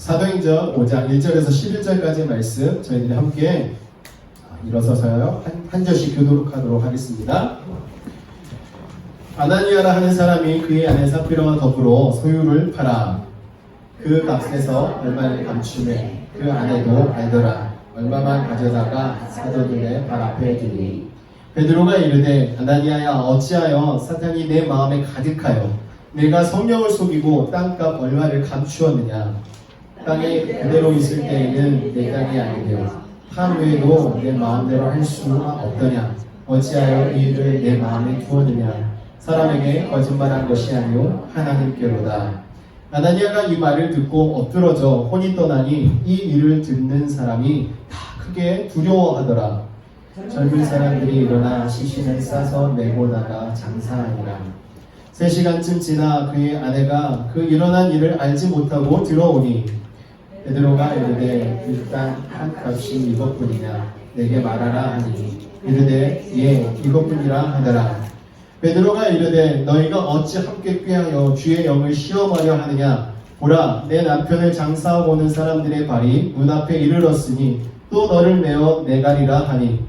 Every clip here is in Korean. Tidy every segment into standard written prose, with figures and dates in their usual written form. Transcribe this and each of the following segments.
사도행전 5장 1절에서 11절까지 말씀 저희들이 함께 일어서서요 한 절씩 교독하도록 하겠습니다. 아나니아라 하는 사람이 그의 아내 사피라와 더불어 소유를 팔아 그 값에서 얼마를 감추매 그 아내도 알더라. 얼마만 가져다가 사도들의 발 앞에 두니 베드로가 이르되 아나니아야 어찌하여 사탄이 내 마음에 가득하여 내가 성령을 속이고 땅값 얼마를 감추었느냐. 땅에 그대로 있을 때에는 내 땅이 아니되어 판 외에도 내 마음대로 할 수 없더냐. 어찌하여 이 일을 내 마음에 두었느냐. 사람에게 거짓말한 것이 아니오 하나님께로다. 아나니아가 이 말을 듣고 엎드러져 혼이 떠나니 이 일을 듣는 사람이 다 크게 두려워하더라. 젊은 사람들이 일어나 시신을 싸서 메고 나가 장사하니라. 3시간쯤 지나 그의 아내가 그 일어난 일을 알지 못하고 들어오니 베드로가 이르되 일단 한 값이 이것뿐이냐 내게 말하라 하니 이르되 예 이것뿐이라 하더라. 베드로가 이르되 너희가 어찌 함께 꾀하여 주의 영을 시험하려 하느냐. 보라 내 남편을 장사하고 오는 사람들의 발이 문 앞에 이르렀으니 또 너를 메어 내가리라 하니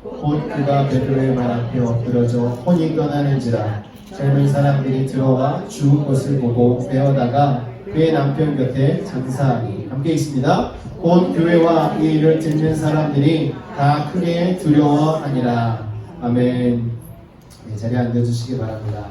곧 그가 베드로의 발 앞에 엎드러져 혼이 떠나는지라. 젊은 사람들이 들어와 죽은 것을 보고 메어다가 그의 남편 곁에 장사하니. 함께 있습니다. 곧 교회와 이 일을 듣는 사람들이 다 크게 두려워하니라. 아멘. 네, 자리에 앉아주시기 바랍니다.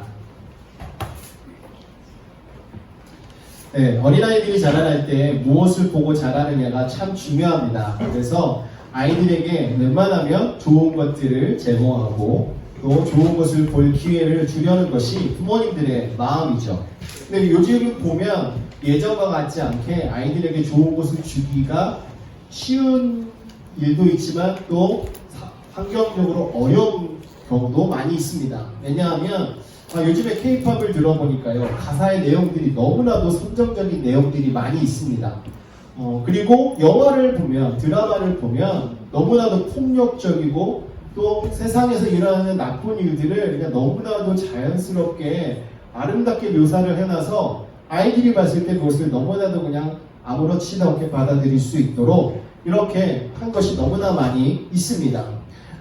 네, 어린아이들이 자라날 때 무엇을 보고 자라느냐가 참 중요합니다. 그래서 아이들에게 웬만하면 좋은 것들을 제공하고 또 좋은 것을 볼 기회를 주려는 것이 부모님들의 마음이죠. 근데 요즘 보면 예전과 같지 않게 아이들에게 좋은 것을 주기가 쉬운 일도 있지만 또 환경적으로 어려운 경우도 많이 있습니다. 왜냐하면 요즘에 K-팝을 들어보니까요 가사의 내용들이 너무나도 선정적인 내용들이 많이 있습니다. 그리고 영화를 보면 드라마를 보면 너무나도 폭력적이고 또 세상에서 일어나는 나쁜 일들을 그냥 너무나도 자연스럽게 아름답게 묘사를 해놔서 아이들이 봤을 때 그것을 너무나도 그냥 아무렇지도 않게 받아들일 수 있도록 이렇게 한 것이 너무나 많이 있습니다.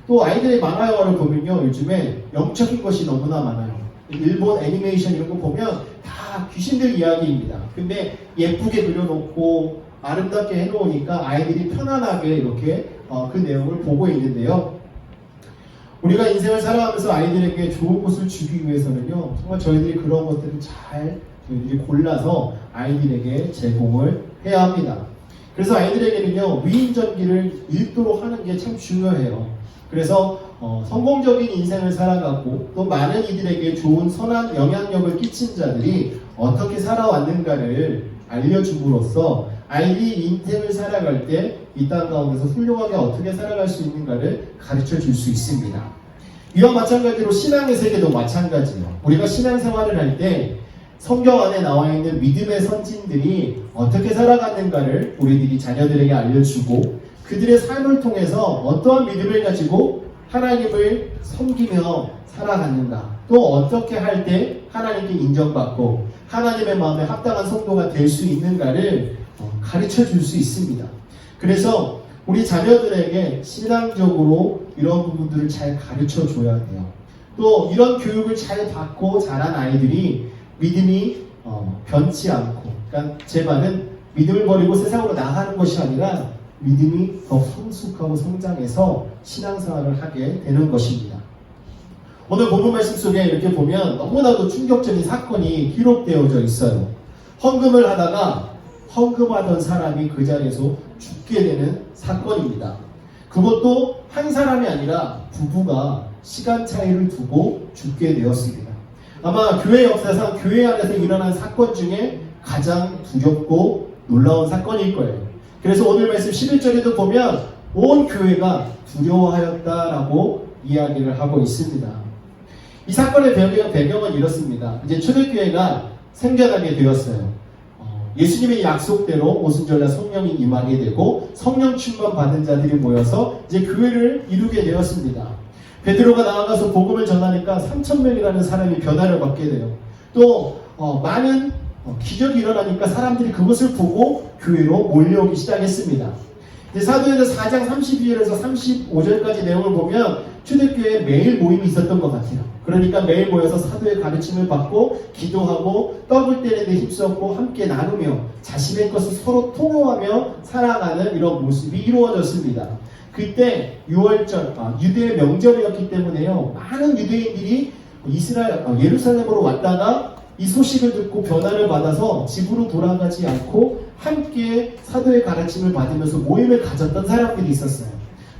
또 아이들의 만화 영화를 보면요 요즘에 영적인 것이 너무나 많아요. 일본 애니메이션 이런 거 보면 다 귀신들 이야기입니다. 근데 예쁘게 그려놓고 아름답게 해놓으니까 아이들이 편안하게 이렇게 그 내용을 보고 있는데요. 우리가 인생을 살아가면서 아이들에게 좋은 것을 주기 위해서는요 정말 저희들이 그런 것들을 잘 저희들이 골라서 아이들에게 제공을 해야 합니다. 그래서 아이들에게는요 위인전기를 읽도록 하는 게 참 중요해요. 그래서 성공적인 인생을 살아가고 또 많은 이들에게 좋은 선한 영향력을 끼친 자들이 어떻게 살아왔는가를 알려줌으로써 아이들이 인생을 살아갈 때 이 땅 가운데서 훌륭하게 어떻게 살아갈 수 있는가를 가르쳐 줄 수 있습니다. 이와 마찬가지로 신앙의 세계도 마찬가지예요. 우리가 신앙생활을 할 때 성경 안에 나와 있는 믿음의 선진들이 어떻게 살아갔는가를 우리들이 자녀들에게 알려주고 그들의 삶을 통해서 어떠한 믿음을 가지고 하나님을 섬기며 살아갔는가, 또 어떻게 할 때 하나님께 인정받고 하나님의 마음에 합당한 성도가 될 수 있는가를 가르쳐 줄 수 있습니다. 그래서 우리 자녀들에게 신앙적으로 이런 부분들을 잘 가르쳐 줘야 돼요. 또 이런 교육을 잘 받고 자란 아이들이 믿음이 변치 않고, 그러니까 제 말은 믿음을 버리고 세상으로 나가는 것이 아니라 믿음이 더 성숙하고 성장해서 신앙생활을 하게 되는 것입니다. 오늘 본문 말씀 속에 이렇게 보면 너무나도 충격적인 사건이 기록되어져 있어요. 헌금을 하다가 헌금하던 사람이 그 자리에서 죽게 되는 사건입니다. 그것도 한 사람이 아니라 부부가 시간 차이를 두고 죽게 되었습니다. 아마 교회 역사상 교회 안에서 일어난 사건 중에 가장 두렵고 놀라운 사건일 거예요. 그래서 오늘 말씀 11절에도 보면 온 교회가 두려워하였다라고 이야기를 하고 있습니다. 이 사건의 배경은 이렇습니다. 이제 초대교회가 생겨나게 되었어요. 예수님의 약속대로 오순절날 성령이 임하게 되고 성령 충만 받은 자들이 모여서 이제 교회를 이루게 되었습니다. 베드로가 나아가서 복음을 전하니까 3,000명이라는 사람이 변화를 받게 돼요. 또 많은 기적이 일어나니까 사람들이 그것을 보고 교회로 몰려오기 시작했습니다. 사도행전 4장 32절에서 35절까지 내용을 보면 초대교회에 매일 모임이 있었던 것 같아요. 그러니까 매일 모여서 사도의 가르침을 받고 기도하고 떡을 떼는 데 힘썼고 함께 나누며 자신의 것을 서로 통용하며 살아가는 이런 모습이 이루어졌습니다. 그때 6월절 유대의 명절이었기 때문에요. 많은 유대인들이 예루살렘으로 왔다가 이 소식을 듣고 변화를 받아서 집으로 돌아가지 않고 함께 사도의 가르침을 받으면서 모임을 가졌던 사람들이 있었어요.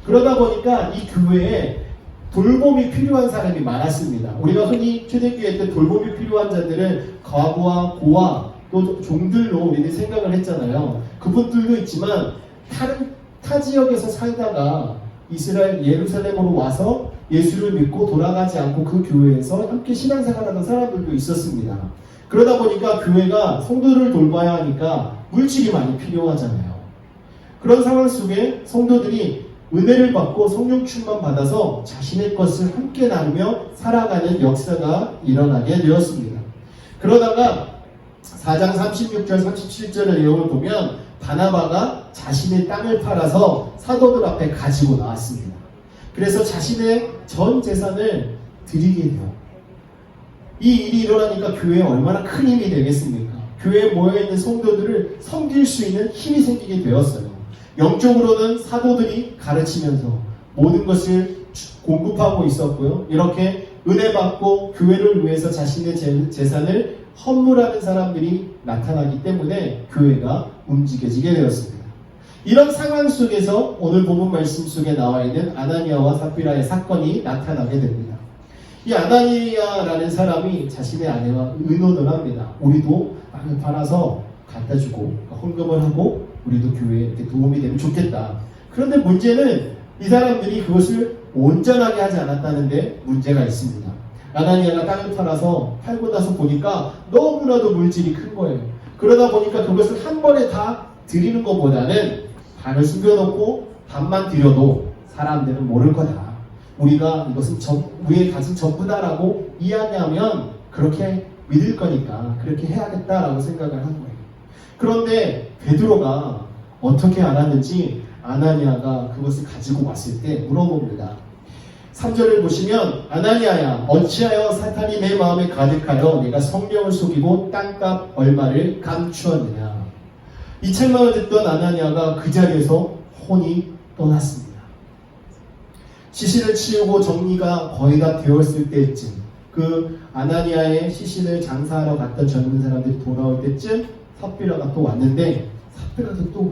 그러다 보니까 이 교회에 돌봄이 필요한 사람이 많았습니다. 우리가 흔히 초대교회 때 돌봄이 필요한 자들은 과부와 고아 또 종들로 우리는 생각을 했잖아요. 그분들도 있지만 타 지역에서 살다가 이스라엘 예루살렘으로 와서 예수를 믿고 돌아가지 않고 그 교회에서 함께 신앙생활하는 사람들도 있었습니다. 그러다 보니까 교회가 성도를 돌봐야 하니까 물질이 많이 필요하잖아요. 그런 상황 속에 성도들이 은혜를 받고 성령 충만 받아서 자신의 것을 함께 나누며 살아가는 역사가 일어나게 되었습니다. 그러다가 4장 36절 37절의 내용을 보면 바나바가 자신의 땅을 팔아서 사도들 앞에 가지고 나왔습니다. 그래서 자신의 전 재산을 드리게 돼요. 이 일이 일어나니까 교회에 얼마나 큰 힘이 되겠습니까? 교회에 모여있는 성도들을 섬길 수 있는 힘이 생기게 되었어요. 영적으로는 사도들이 가르치면서 모든 것을 공급하고 있었고요. 이렇게 은혜 받고 교회를 위해서 자신의 재산을 헌물하는 사람들이 나타나기 때문에 교회가 움직여지게 되었습니다. 이런 상황 속에서 오늘 본문 말씀 속에 나와 있는 아나니아와 삽비라의 사건이 나타나게 됩니다. 이 아나니아라는 사람이 자신의 아내와 의논을 합니다. 우리도 땅을 팔아서 갖다 주고 헌금을 하고 우리도 교회에 이렇게 도움이 되면 좋겠다. 그런데 문제는 이 사람들이 그것을 온전하게 하지 않았다는데 문제가 있습니다. 아나니아가 땅을 팔아서 팔고 나서 보니까 너무나도 물질이 큰 거예요. 그러다 보니까 그것을 한 번에 다 드리는 것보다는 반을 숨겨놓고 반만 드려도 사람들은 모를 거다. 우리가 이것은 우리의 가진 전부다라고 이야기하면 그렇게 믿을 거니까 그렇게 해야겠다라고 생각을 한 거예요. 그런데 베드로가 어떻게 알았는지 아나니아가 그것을 가지고 왔을 때 물어봅니다. 3절을 보시면 아나니아야 어찌하여 사탄이 내 마음에 가득하여 내가 성령을 속이고 땅값 얼마를 감추었느냐. 이 책망을 듣던 아나니아가 그 자리에서 혼이 떠났습니다. 시신을 치우고 정리가 거의 다 되었을 때쯤 그 아나니아의 시신을 장사하러 갔던 젊은 사람들이 돌아올 때쯤 삽비라가 또 왔는데 삽비라가 또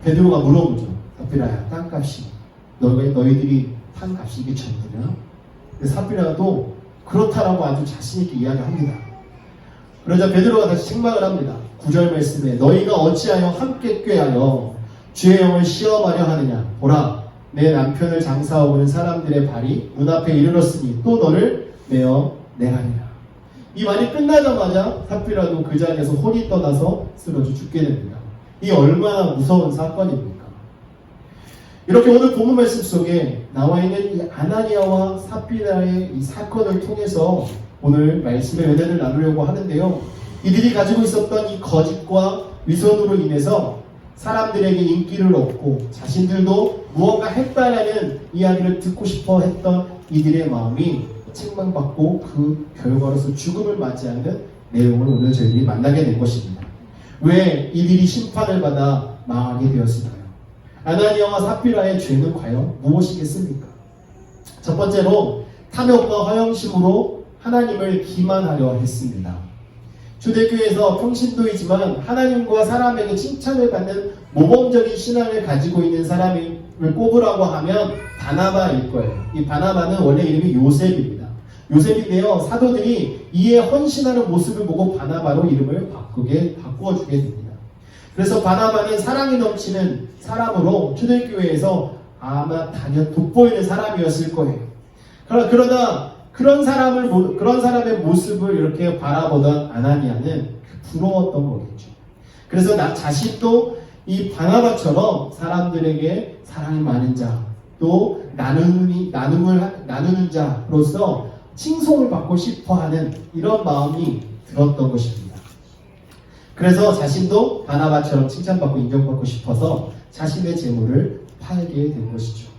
베드로가 물어보죠. 삽비라야 땅값이 너희들이 판 값이 이게 전부냐? 삽비라가 또 그렇다라고 아주 자신있게 이야기합니다. 그러자 베드로가 다시 책망을 합니다. 9절 말씀에 너희가 어찌하여 함께 꾀하여 주의 영을 시험하려 하느냐. 보라 내 남편을 장사하고 오는 사람들의 발이 눈앞에 이르렀으니 또 너를 내어 내가리라. 이 말이 끝나자마자 삽비라도 그 자리에서 혼이 떠나서 쓰러져 죽게 됩니다. 이 얼마나 무서운 사건입니까? 이렇게 오늘 본문 말씀 속에 나와 있는 이 아나니아와 삽비라의 이 사건을 통해서 오늘 말씀의 은혜를 나누려고 하는데요. 이들이 가지고 있었던 이 거짓과 위선으로 인해서 사람들에게 인기를 얻고 자신들도 무언가 했다라는 이야기를 듣고 싶어 했던 이들의 마음이 책망받고 그 결과로서 죽음을 맞이하는 내용을 오늘 저희들이 만나게 된 것입니다. 왜 이들이 심판을 받아 망하게 되었을까요? 아나니아와 삽비라의 죄는 과연 무엇이겠습니까? 첫 번째로 탐욕과 허영심으로 하나님을 기만하려 했습니다. 초대교회에서 평신도이지만 하나님과 사람에게 칭찬을 받는 모범적인 신앙을 가지고 있는 사람을 꼽으라고 하면 바나바일 거예요. 이 바나바는 원래 이름이 요셉입니다. 요셉인데요, 사도들이 이에 헌신하는 모습을 보고 바나바로 이름을 바꾸어주게 됩니다. 그래서 바나바는 사랑이 넘치는 사람으로 초대교회에서 아마 돋보이는 사람이었을 거예요. 그러다 그런 사람의 모습을 이렇게 바라보던 아나니아는 부러웠던 거겠죠. 그래서 나 자신도 이 바나바처럼 사람들에게 사랑이 많은 자, 또 나누는 자로서 칭송을 받고 싶어하는 이런 마음이 들었던 것입니다. 그래서 자신도 바나바처럼 칭찬받고 인정받고 싶어서 자신의 재물을 팔게 된 것이죠.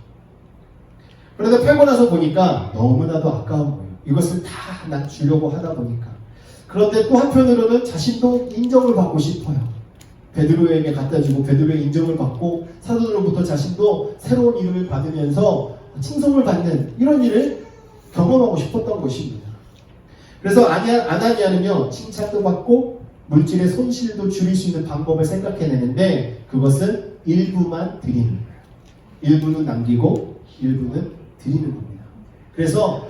그런데 팔고 나서 보니까 너무나도 아까운 거예요. 이것을 다 주려고 하다 보니까. 그런데 또 한편으로는 자신도 인정을 받고 싶어요. 베드로에게 갖다 주고 베드로의 인정을 받고 사도들로부터 자신도 새로운 이름을 받으면서 칭송을 받는 이런 일을 경험하고 싶었던 것입니다. 그래서 아나니아는요, 칭찬도 받고 물질의 손실도 줄일 수 있는 방법을 생각해내는데 그것은 일부만 드리는 거예요. 일부는 남기고 일부는 드리는 겁니다. 그래서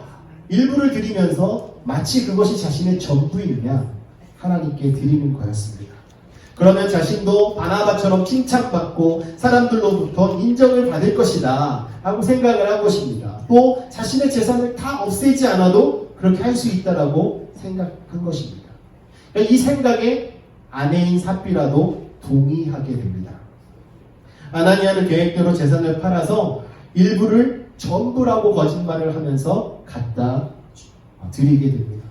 일부를 드리면서 마치 그것이 자신의 전부이느냐 하나님께 드리는 거였습니다. 그러면 자신도 바나바처럼 칭찬받고 사람들로부터 인정을 받을 것이다 하고 생각을 한 것입니다. 또 자신의 재산을 다 없애지 않아도 그렇게 할 수 있다라고 생각한 것입니다. 이 생각에 아내인 삽비라도 동의하게 됩니다. 아나니아는 계획대로 재산을 팔아서 일부를 전부라고 거짓말을 하면서 갖다 드리게 됩니다.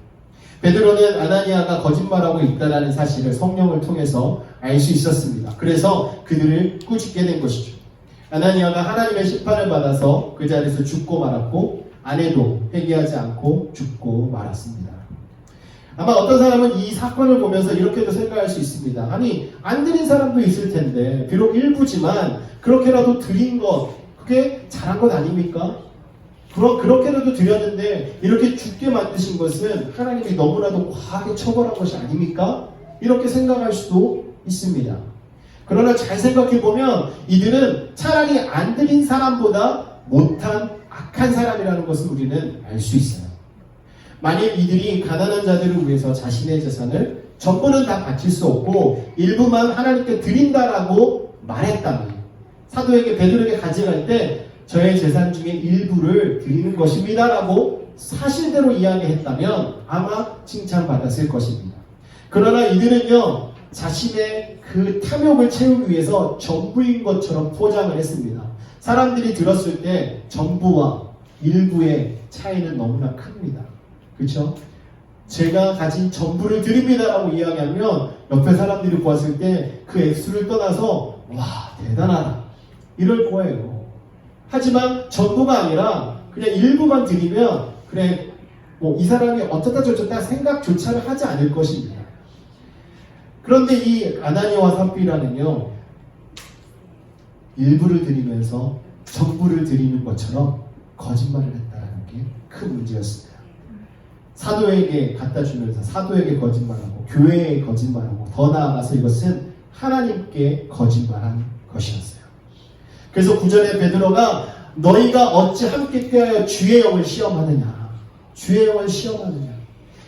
베드로는 아나니아가 거짓말하고 있다는 사실을 성령을 통해서 알 수 있었습니다. 그래서 그들을 꾸짖게 된 것이죠. 아나니아가 하나님의 심판을 받아서 그 자리에서 죽고 말았고 아내도 회개하지 않고 죽고 말았습니다. 아마 어떤 사람은 이 사건을 보면서 이렇게도 생각할 수 있습니다. 아니, 안 드린 사람도 있을 텐데 비록 일부지만 그렇게라도 드린 것, 그게 잘한 것 아닙니까? 그렇게라도 드렸는데 이렇게 죽게 만드신 것은 하나님이 너무나도 과하게 처벌한 것이 아닙니까? 이렇게 생각할 수도 있습니다. 그러나 잘 생각해보면 이들은 차라리 안 드린 사람보다 못한 악한 사람이라는 것을 우리는 알 수 있어요. 만일 이들이 가난한 자들을 위해서 자신의 재산을 전부는 다 바칠 수 없고 일부만 하나님께 드린다라고 말했다면, 사도에게 베드로에게 가져갈 때 저의 재산 중에 일부를 드리는 것입니다 라고 사실대로 이야기했다면 아마 칭찬받았을 것입니다. 그러나 이들은요, 자신의 그 탐욕을 채우기 위해서 전부인 것처럼 포장을 했습니다. 사람들이 들었을 때 전부와 일부의 차이는 너무나 큽니다. 그렇죠? 제가 가진 전부를 드립니다라고 이야기하면 옆에 사람들이 보았을 때 그 액수를 떠나서 와, 대단하다 이럴 거예요. 하지만 전부가 아니라 그냥 일부만 드리면 그래, 뭐 이 사람이 어쩌다 저쩌다 생각조차를 하지 않을 것입니다. 그런데 이 아나니아와 삽비라는요, 일부를 드리면서 전부를 드리는 것처럼 거짓말을 했다는 게 큰 문제였습니다. 사도에게 갖다 주면서 사도에게 거짓말하고 교회에 거짓말하고 더 나아가서 이것은 하나님께 거짓말한 것이었어요. 그래서 9절에 베드로가 너희가 어찌 함께 꾀하여 주의 영을 시험하느냐, 주의 영을 시험하느냐.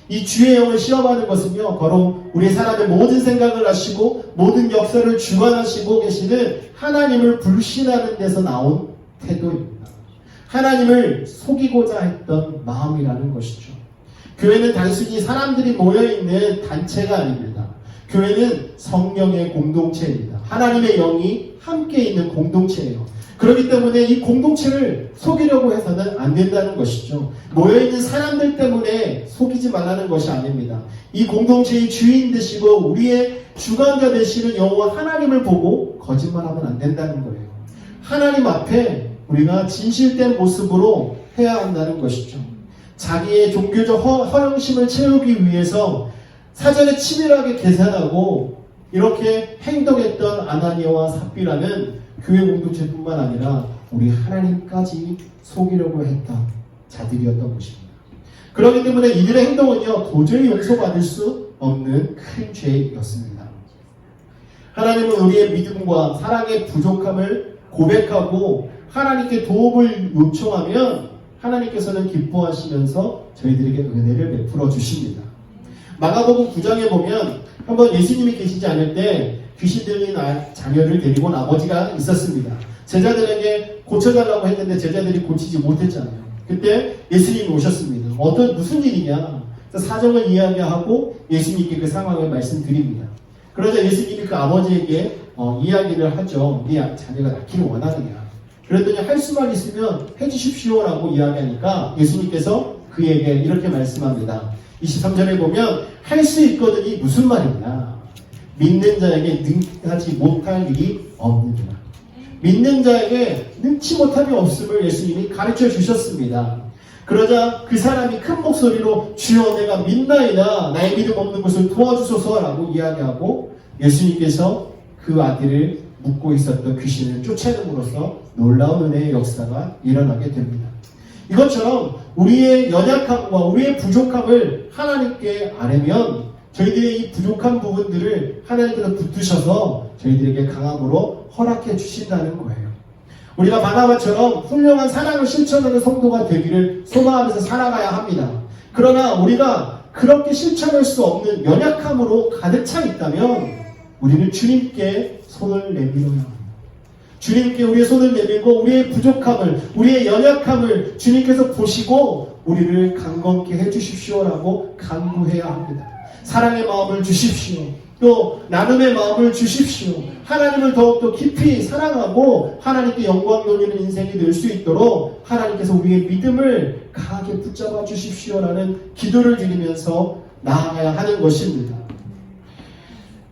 이 주의 영을 시험하는 것은요, 바로 우리 사람의 모든 생각을 하시고 모든 역사를 주관하시고 계시는 하나님을 불신하는 데서 나온 태도입니다. 하나님을 속이고자 했던 마음이라는 것이죠. 교회는 단순히 사람들이 모여있는 단체가 아닙니다. 교회는 성령의 공동체입니다. 하나님의 영이 함께 있는 공동체예요. 그렇기 때문에 이 공동체를 속이려고 해서는 안 된다는 것이죠. 모여있는 사람들 때문에 속이지 말라는 것이 아닙니다. 이 공동체의 주인 되시고 우리의 주관자 되시는 여호와 하나님을 보고 거짓말하면 안 된다는 거예요. 하나님 앞에 우리가 진실된 모습으로 해야 한다는 것이죠. 자기의 종교적 허영심을 채우기 위해서 사전에 치밀하게 계산하고 이렇게 행동했던 아나니아와 삽비라는 교회 공동체뿐만 아니라 우리 하나님까지 속이려고 했던 자들이었던 것입니다. 그렇기 때문에 이들의 행동은요, 도저히 용서받을 수 없는 큰 죄였습니다. 하나님은 우리의 믿음과 사랑의 부족함을 고백하고 하나님께 도움을 요청하면 하나님께서는 기뻐하시면서 저희들에게 은혜를 베풀어 주십니다. 마가복음 9장에 보면 한번 예수님이 계시지 않을 때 귀신 들린 자녀를 데리고 온 아버지가 있었습니다. 제자들에게 고쳐달라고 했는데 제자들이 고치지 못했잖아요. 그때 예수님이 오셨습니다. 무슨 일이냐? 사정을 이야기하고 예수님께 그 상황을 말씀드립니다. 그러자 예수님이 그 아버지에게 이야기를 하죠. 네 자녀가 낫기를 원하느냐? 그랬더니 할 수만 있으면 해주십시오라고 이야기하니까 예수님께서 그에게 이렇게 말씀합니다. 23절에 보면 할 수 있거든이 무슨 말이냐? 믿는 자에게 능하지 못할 일이 없느니라. 믿는 자에게 능치 못함이 없음을 예수님이 가르쳐 주셨습니다. 그러자 그 사람이 큰 목소리로 주여 내가 믿나이다 나의 믿음 없는 것을 도와주소서라고 이야기하고 예수님께서 그 아들을 묶고 있었던 귀신을 쫓아냄으로써 놀라운 은혜의 역사가 일어나게 됩니다. 이것처럼 우리의 연약함과 우리의 부족함을 하나님께 아뢰면 저희들의 이 부족한 부분들을 하나님께서 붙드셔서 저희들에게 강함으로 허락해 주신다는 거예요. 우리가 바나바처럼 훌륭한 사랑을 실천하는 성도가 되기를 소망하면서 살아가야 합니다. 그러나 우리가 그렇게 실천할 수 없는 연약함으로 가득 차 있다면 우리는 주님께 손을 내밀어야 합니다. 주님께 우리의 손을 내밀고 우리의 부족함을, 우리의 연약함을 주님께서 보시고 우리를 강건케 해주십시오라고 간구해야 합니다. 사랑의 마음을 주십시오. 또 나눔의 마음을 주십시오. 하나님을 더욱더 깊이 사랑하고 하나님께 영광 돌리는 인생이 될 수 있도록 하나님께서 우리의 믿음을 강하게 붙잡아 주십시오라는 기도를 드리면서 나아가야 하는 것입니다.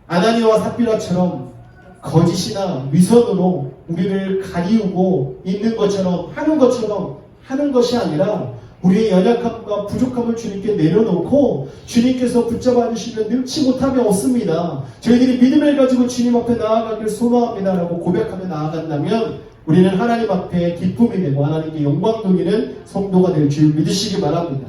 아나니아와 삽비라처럼 거짓이나 위선으로 우리를 가리우고 있는 것처럼 하는 것이 아니라 우리의 연약함과 부족함을 주님께 내려놓고 주님께서 붙잡아 주시면 능치 못함이 없습니다. 저희들이 믿음을 가지고 주님 앞에 나아가길 소망합니다라고 고백하며 나아간다면 우리는 하나님 앞에 기쁨이 되고 하나님께 영광 돌리는 성도가 될 줄 믿으시기 바랍니다.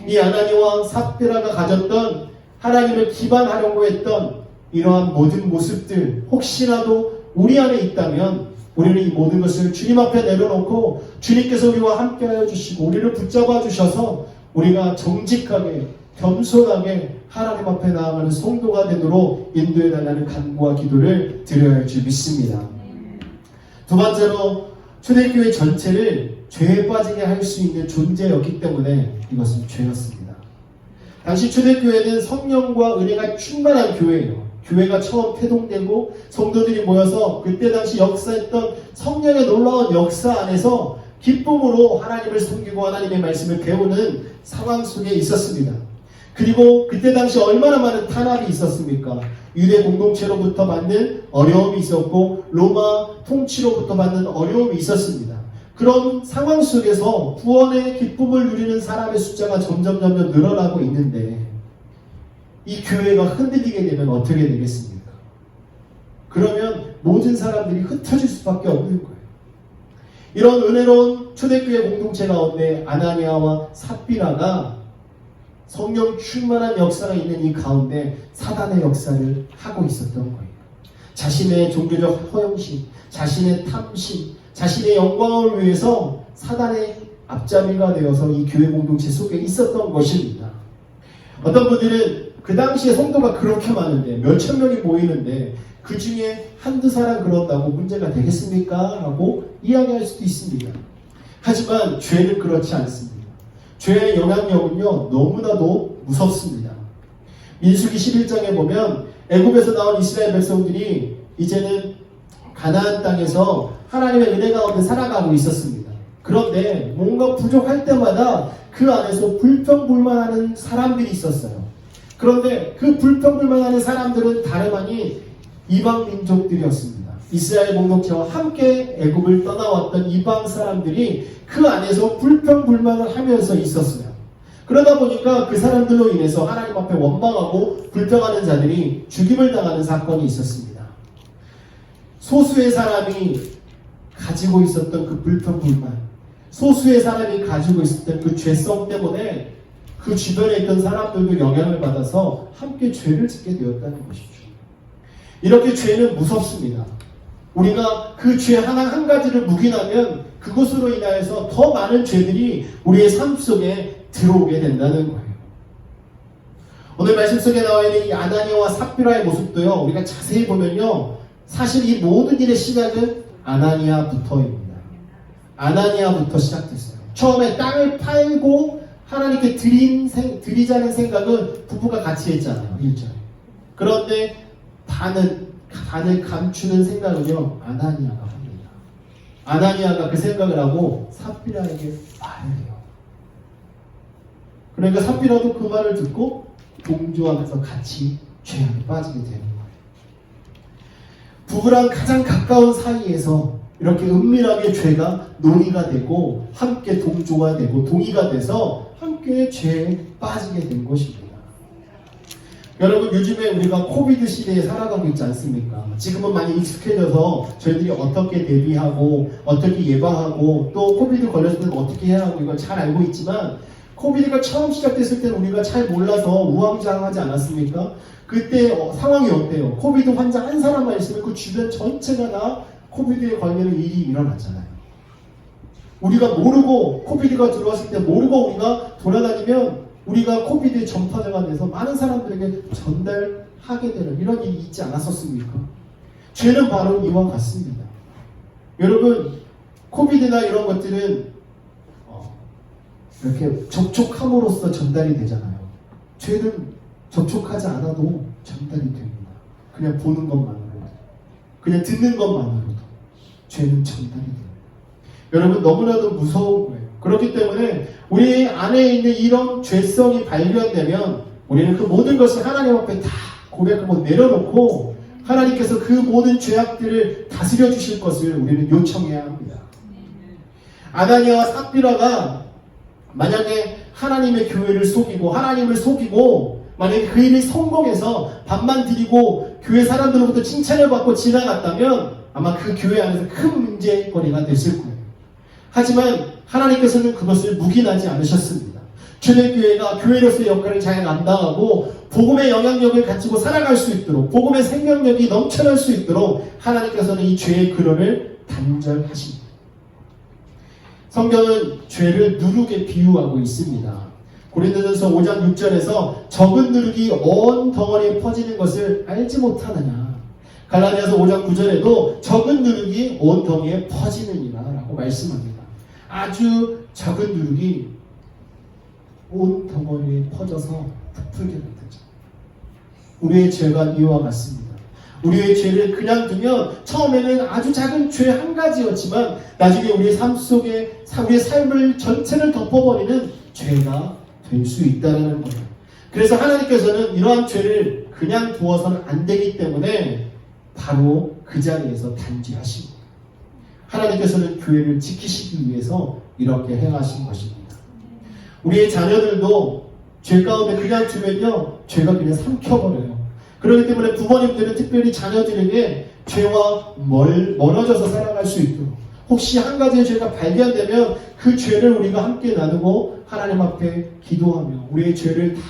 이 아나니아와 삽비라가 가졌던 하나님을 기반하려고 했던 이러한 모든 모습들 혹시라도 우리 안에 있다면 우리는 이 모든 것을 주님 앞에 내려놓고 주님께서 우리와 함께하여 주시고 우리를 붙잡아 주셔서 우리가 정직하게 겸손하게 하나님 앞에 나아가는 성도가 되도록 인도해 달라는 간구와 기도를 드려야 할 줄 믿습니다. 두 번째로 초대교회 전체를 죄에 빠지게 할 수 있는 존재였기 때문에 이것은 죄였습니다. 당시 초대교회는 성령과 은혜가 충만한 교회예요. 교회가 처음 태동되고 성도들이 모여서 그때 당시 역사했던 성령의 놀라운 역사 안에서 기쁨으로 하나님을 섬기고 하나님의 말씀을 배우는 상황 속에 있었습니다. 그리고 그때 당시 얼마나 많은 탄압이 있었습니까? 유대 공동체로부터 받는 어려움이 있었고 로마 통치로부터 받는 어려움이 있었습니다. 그런 상황 속에서 구원의 기쁨을 누리는 사람의 숫자가 점점 늘어나고 있는데 이 교회가 흔들리게 되면 어떻게 되겠습니까? 그러면 모든 사람들이 흩어질 수밖에 없는 거예요. 이런 은혜로운 초대교회 공동체 가운데 아나니아와 삽비라가 성령 충만한 역사가 있는 이 가운데 사단의 역사를 하고 있었던 거예요. 자신의 종교적 허영심, 자신의 탐심, 자신의 영광을 위해서 사단의 앞잡이가 되어서 이 교회 공동체 속에 있었던 것입니다. 어떤 분들은 그 당시에 성도가 그렇게 많은데 몇천 명이 모이는데 그 중에 한두 사람 그런다고 문제가 되겠습니까? 라고 이야기할 수도 있습니다. 하지만 죄는 그렇지 않습니다. 죄의 영향력은요 너무나도 무섭습니다. 민수기 11장에 보면 애굽에서 나온 이스라엘 백성들이 이제는 가나안 땅에서 하나님의 은혜 가운데 살아가고 있었습니다. 그런데 뭔가 부족할 때마다 그 안에서 불평불만하는 사람들이 있었어요. 그런데 그 불평불만하는 사람들은 다름 아닌 이방 민족들이었습니다. 이스라엘 공동체와 함께 애굽을 떠나왔던 이방 사람들이 그 안에서 불평불만을 하면서 있었어요. 그러다 보니까 그 사람들로 인해서 하나님 앞에 원망하고 불평하는 자들이 죽임을 당하는 사건이 있었습니다. 소수의 사람이 가지고 있었던 그 불평불만, 소수의 사람이 가지고 있었던 그 죄성 때문에 그 주변에 있던 사람들도 영향을 받아서 함께 죄를 짓게 되었다는 것이죠. 이렇게 죄는 무섭습니다. 우리가 그 죄 한 가지를 묵인하면 그것으로 인하여서 더 많은 죄들이 우리의 삶 속에 들어오게 된다는 거예요. 오늘 말씀 속에 나와 있는 이 아나니아와 삽비라의 모습도요, 우리가 자세히 보면요, 사실 이 모든 일의 시작은 아나니아부터입니다. 아나니아부터 시작됐어요. 처음에 땅을 팔고 하나님께 드리자는 생각은 부부가 같이 했잖아요. 1절에. 그런데 반을 감추는 생각은요, 아나니아가 합니다. 아나니아가 그 생각을 하고 삽비라에게 말을 해요. 그러니까 삽비라도 그 말을 듣고 동조하면서 같이 죄악에 빠지게 되는 거예요. 부부랑 가장 가까운 사이에서 이렇게 은밀하게 죄가 논의가 되고 함께 동조가 되고 동의가 돼서 함께 죄에 빠지게 된 것입니다. 여러분, 요즘에 우리가 코비드 시대에 살아가고 있지 않습니까? 지금은 많이 익숙해져서 저희들이 어떻게 대비하고 어떻게 예방하고 또 코비드 걸렸을 때는 어떻게 해야 하고 이걸 잘 알고 있지만, 코비드가 처음 시작됐을 때는 우리가 잘 몰라서 우왕좌왕하지 않았습니까? 그때 상황이 어때요? 코비드 환자 한 사람만 있으면 그 주변 전체가 다 코비드에 걸리는 일이 일어났잖아요. 우리가 모르고, 코비드가 들어왔을 때 모르고 우리가 돌아다니면 우리가 코비드의 전파자가 돼서 많은 사람들에게 전달하게 되는 이런 일이 있지 않았었습니까? 죄는 바로 이와 같습니다. 여러분, 코비드나 이런 것들은 이렇게 접촉함으로써 전달이 되잖아요. 죄는 접촉하지 않아도 전달이 됩니다. 그냥 보는 것만으로도, 그냥 듣는 것만으로도 죄는 전달이 돼요. 여러분, 너무나도 무서운 거예요. 그렇기 때문에 우리 안에 있는 이런 죄성이 발견되면 우리는 그 모든 것을 하나님 앞에 다 고백하고 내려놓고 하나님께서 그 모든 죄악들을 다스려 주실 것을 우리는 요청해야 합니다. 아나니아와 삽비라가 만약에 하나님의 교회를 속이고 하나님을 속이고 만약에 그 일이 성공해서 밥만 드리고 교회 사람들로부터 칭찬을 받고 지나갔다면 아마 그 교회 안에서 큰 문제거리가 됐을 거예요. 하지만 하나님께서는 그것을 묵인하지 않으셨습니다. 초대교회가 교회로서의 역할을 잘 감당하고 복음의 영향력을 가지고 살아갈 수 있도록, 복음의 생명력이 넘쳐날 수 있도록 하나님께서는 이 죄의 근원을 단절하십니다. 성경은 죄를 누룩에 비유하고 있습니다. 고린도전서 5장 6절에서 적은 누룩이 온 덩어리에 퍼지는 것을 알지 못하느냐. 갈라디아서 5장 9절에도 적은 누룩이 온 덩이에 퍼지느니라 라고 말씀합니다. 아주 적은 누룩이 온 덩어리에 퍼져서 부풀게 만들죠. 우리의 죄가 이와 같습니다. 우리의 죄를 그냥 두면 처음에는 아주 작은 죄 한 가지였지만 나중에 우리의 삶 속에 우리의 삶을 전체를 덮어버리는 죄가 될 수 있다는 거예요. 그래서 하나님께서는 이러한 죄를 그냥 두어서는 안 되기 때문에 바로 그 자리에서 단죄하십니다. 하나님께서는 교회를 지키시기 위해서 이렇게 행하신 것입니다. 우리의 자녀들도 죄 가운데 그냥 두면요, 죄가 그냥 삼켜버려요. 그렇기 때문에 부모님들은 특별히 자녀들에게 죄와 멀어져서 살아갈 수 있도록, 혹시 한 가지의 죄가 발견되면 그 죄를 우리가 함께 나누고 하나님 앞에 기도하며 우리의 죄를 다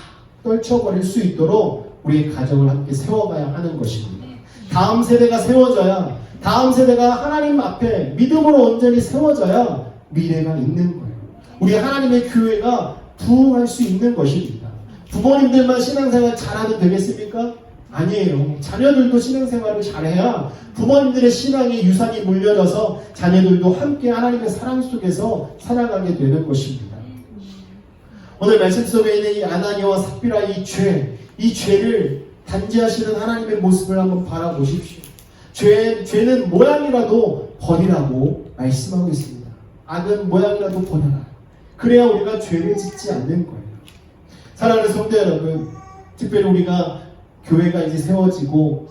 떨쳐버릴 수 있도록 우리의 가정을 함께 세워가야 하는 것입니다. 다음 세대가 세워져야, 다음 세대가 하나님 앞에 믿음으로 온전히 세워져야 미래가 있는 거예요. 우리 하나님의 교회가 부흥할 수 있는 것입니다. 부모님들만 신앙생활 잘하면 되겠습니까? 아니에요. 자녀들도 신앙생활을 잘해야 부모님들의 신앙의 유산이 물려져서 자녀들도 함께 하나님의 사랑 속에서 살아가게 되는 것입니다. 오늘 말씀 속에 있는 이 아나니아와 삽비라 이 죄를 단죄하시는 하나님의 모습을 한번 바라보십시오. 죄는 모양이라도 버리라고 말씀하고 있습니다. 악은 모양이라도 버려라. 그래야 우리가 죄를 짓지 않는 거예요. 사랑하는 성도 여러분, 특별히 우리가 교회가 이제 세워지고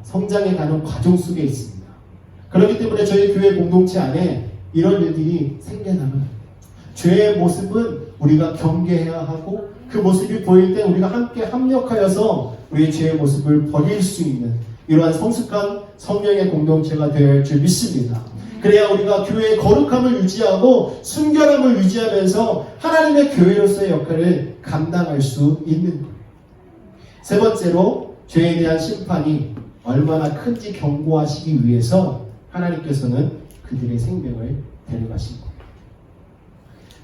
성장해 가는 과정 속에 있습니다. 그렇기 때문에 저희 교회 공동체 안에 이런 일들이 생겨나면 죄의 모습은 우리가 경계해야 하고 그 모습이 보일 때 우리가 함께 합력하여서 우리의 죄의 모습을 버릴 수 있는 이러한 성숙한 성령의 공동체가 되어야 할 줄 믿습니다. 그래야 우리가 교회의 거룩함을 유지하고 순결함을 유지하면서 하나님의 교회로서의 역할을 감당할 수 있는 거예요. 세 번째로, 죄에 대한 심판이 얼마나 큰지 경고하시기 위해서 하나님께서는 그들의 생명을 데려가신 거예요.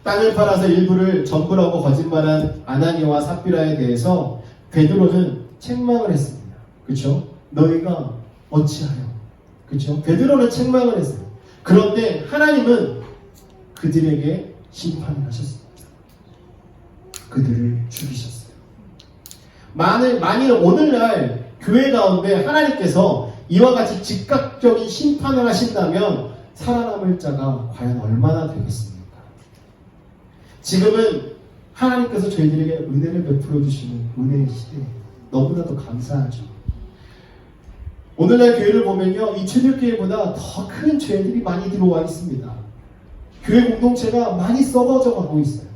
땅을 팔아서 일부를 전부라고 거짓말한 아나니아와 삽비라에 대해서 베드로는 책망을 했습니다. 그렇죠? 너희가 어찌하여? 그렇죠? 베드로는 책망을 했어요. 그런데 하나님은 그들에게 심판을 하셨습니다. 그들을 죽이셨어요. 만일 오늘날 교회 가운데 하나님께서 이와 같이 즉각적인 심판을 하신다면 살아남을 자가 과연 얼마나 되겠습니까? 지금은 하나님께서 저희들에게 은혜를 베풀어 주시는 은혜의 시대, 너무나도 감사하죠. 오늘날 교회를 보면요, 이 초대교회보다 더 큰 죄들이 많이 들어와 있습니다. 교회 공동체가 많이 썩어져 가고 있어요.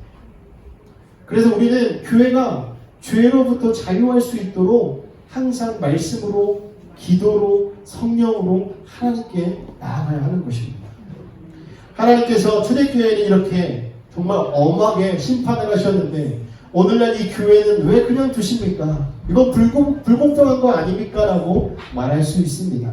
그래서 우리는 교회가 죄로부터 자유할 수 있도록 항상 말씀으로, 기도로, 성령으로 하나님께 나아가야 하는 것입니다. 하나님께서 초대교회는 이렇게 정말 엄하게 심판을 하셨는데 오늘날 이 교회는 왜 그냥 두십니까? 이거 불공평한 거 아닙니까? 라고 말할 수 있습니다.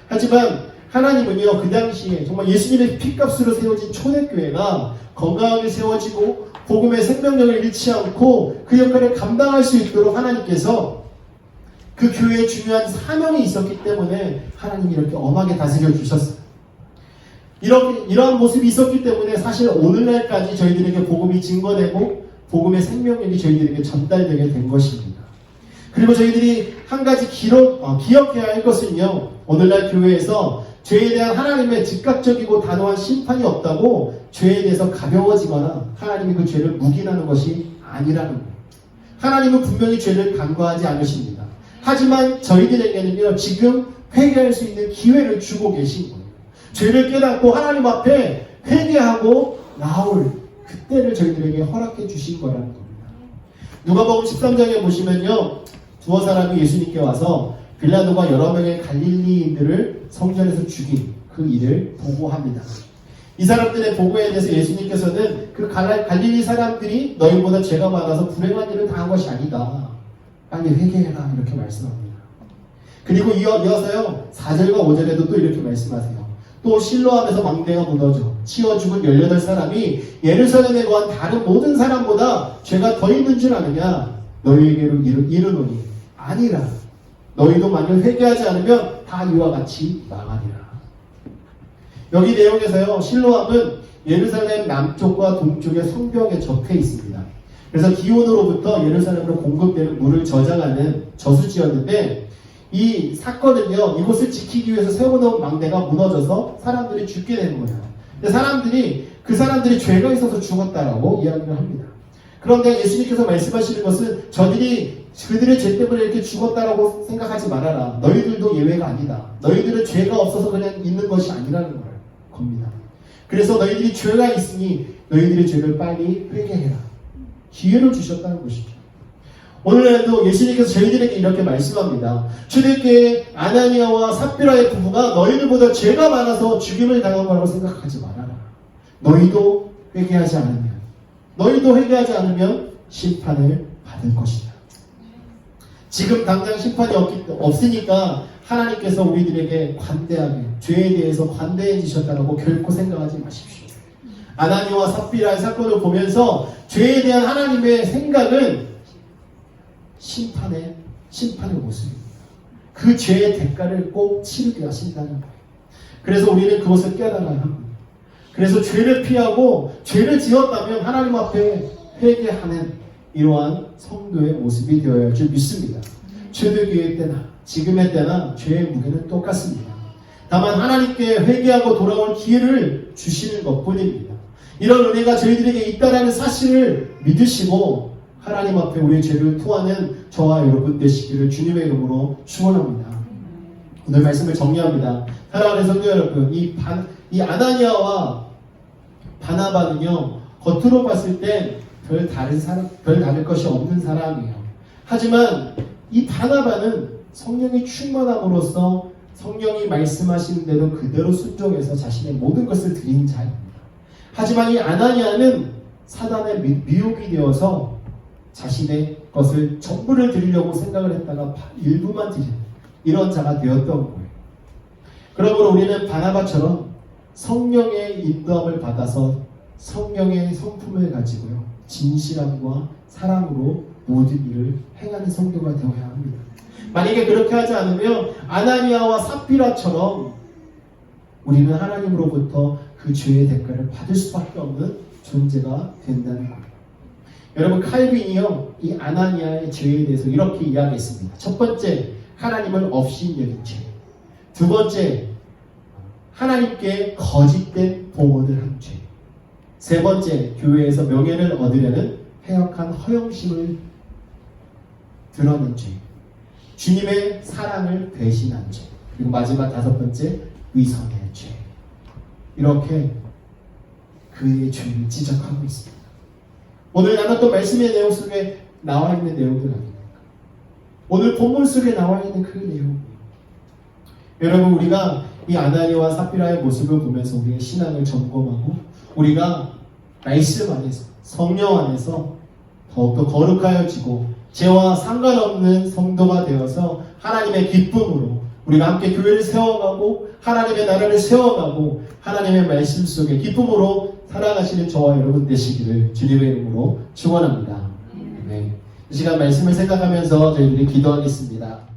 하지만 하나님은요, 그 당시에 정말 예수님의 피값으로 세워진 초대교회가 건강하게 세워지고 복음의 생명력을 잃지 않고 그 역할을 감당할 수 있도록 하나님께서 그 교회에 중요한 사명이 있었기 때문에 하나님이 이렇게 엄하게 다스려 주셨어요. 이러한 모습이 있었기 때문에 사실 오늘날까지 저희들에게 복음이 증거되고 복음의 생명력이 저희들에게 전달되게 된 것입니다. 그리고 저희들이 한 가지 기억해야 할 것은요, 오늘날 교회에서 죄에 대한 하나님의 즉각적이고 단호한 심판이 없다고 죄에 대해서 가벼워지거나 하나님이 그 죄를 묵인하는 것이 아니라는 거예요. 하나님은 분명히 죄를 간과하지 않으십니다. 하지만 저희들에게는요, 지금 회개할 수 있는 기회를 주고 계신 거예요. 죄를 깨닫고 하나님 앞에 회개하고 나올 그때를 저희들에게 허락해 주신 거라는 겁니다. 누가복음 13장에 보시면요, 두어 사람이 예수님께 와서 빌라도가 여러 명의 갈릴리인들을 성전에서 죽인 그 일을 보고합니다. 이 사람들의 보고에 대해서 예수님께서는 그 갈릴리 사람들이 너희보다 죄가 많아서 불행한 일을 당한 것이 아니다. 빨리 회개해라. 이렇게 말씀합니다. 그리고 이어서요, 4절과 5절에도 또 이렇게 말씀하세요. 또 실로암에서 망대가 무너져 치어 죽은 18사람이 예루살렘에 거한 다른 모든 사람보다 죄가 더 있는 줄 아느냐? 너희에게로 이르노니 아니라. 너희도 만일 회개하지 않으면 다 이와 같이 망하리라. 여기 내용에서요, 실로암은 예루살렘 남쪽과 동쪽의 성벽에 접해 있습니다. 그래서 기온으로부터 예루살렘으로 공급되는 물을 저장하는 저수지였는데 이 사건은요, 이곳을 지키기 위해서 세워놓은 망대가 무너져서 사람들이 죽게 되는 거예요. 근데 그 사람들이 죄가 있어서 죽었다라고 이야기를 합니다. 그런데 예수님께서 말씀하시는 것은 그들의 죄 때문에 이렇게 죽었다라고 생각하지 말아라. 너희들도 예외가 아니다. 너희들은 죄가 없어서 그냥 있는 것이 아니라는 겁니다. 그래서 너희들이 죄가 있으니 너희들의 죄를 빨리 회개해라. 기회를 주셨다는 것이죠. 오늘날도 예수님께서 저희들에게 이렇게 말씀합니다. 초대교회 아나니아와 삽비라의 부부가 너희들보다 죄가 많아서 죽임을 당한 거라고 생각하지 말아라. 너희도 회개하지 않으면 심판을 받을 것이다. 지금 당장 심판이 없으니까 하나님께서 우리들에게 관대하게 죄에 대해서 관대해지셨다고 결코 생각하지 마십시오. 아나니아와 삽비라의 사건을 보면서 죄에 대한 하나님의 생각은 심판의 모습입니다. 그 죄의 대가를 꼭 치르게 하신다는 거예요. 그래서 우리는 그것을 깨달아야 합니다. 그래서 죄를 피하고 죄를 지었다면 하나님 앞에 회개하는 이러한 성도의 모습이 되어야 할 줄 믿습니다. 초대교회 때나 지금의 때나 죄의 무게는 똑같습니다. 다만 하나님께 회개하고 돌아올 기회를 주시는 것뿐입니다. 이런 은혜가 저희들에게 있다는 사실을 믿으시고 하나님 앞에 우리의 죄를 토하는 저와 여러분 되시기를 주님의 이름으로 축원합니다. 오늘 말씀을 정리합니다. 사랑하는 성도 여러분, 이 아나니아와 바나바는요, 겉으로 봤을 때 별 다를 것이 없는 사람이에요. 하지만 이 바나바는 성령이 충만함으로써 성령이 말씀하시는 대로 그대로 순종해서 자신의 모든 것을 드린 자입니다. 하지만 이 아나니아는 사단의 미혹이 되어서 자신의 것을 전부를 드리려고 생각을 했다가 일부만 드리는 이런 자가 되었던 거예요. 그러므로 우리는 바나바처럼 성령의 인도함을 받아서 성령의 성품을 가지고요, 진실함과 사랑으로 모든 일을 행하는 성도가 되어야 합니다. 만약에 그렇게 하지 않으면 아나니아와 삽비라처럼 우리는 하나님으로부터 그 죄의 대가를 받을 수밖에 없는 존재가 된다는 거예요. 여러분, 칼빈이요, 이 아나니아의 죄에 대해서 이렇게 이야기했습니다. 첫 번째, 하나님을 업신여긴 죄. 두 번째, 하나님께 거짓된 봉헌을 한 죄. 세 번째, 교회에서 명예를 얻으려는 해역한 허영심을 드러낸 죄. 주님의 사랑을 배신한 죄. 그리고 마지막 5번째, 위선의 죄. 이렇게 그의 죄를 지적하고 있습니다. 오늘 나눴던 말씀의 내용 속에 나와 있는 내용들 아닙니까? 오늘 본문 속에 나와 있는 그 내용. 여러분, 우리가 이 아나니와 삽비라의 모습을 보면서 우리의 신앙을 점검하고 우리가 말씀 안에서, 성령 안에서 더욱더 거룩하여지고 죄와 상관없는 성도가 되어서 하나님의 기쁨으로 우리가 함께 교회를 세워가고 하나님의 나라를 세워가고 하나님의 말씀 속에 기쁨으로 살아가시는 저와 여러분 되시기를 주님의 이름으로 축원합니다. 네. 이 시간 말씀을 생각하면서 저희들이 기도하겠습니다.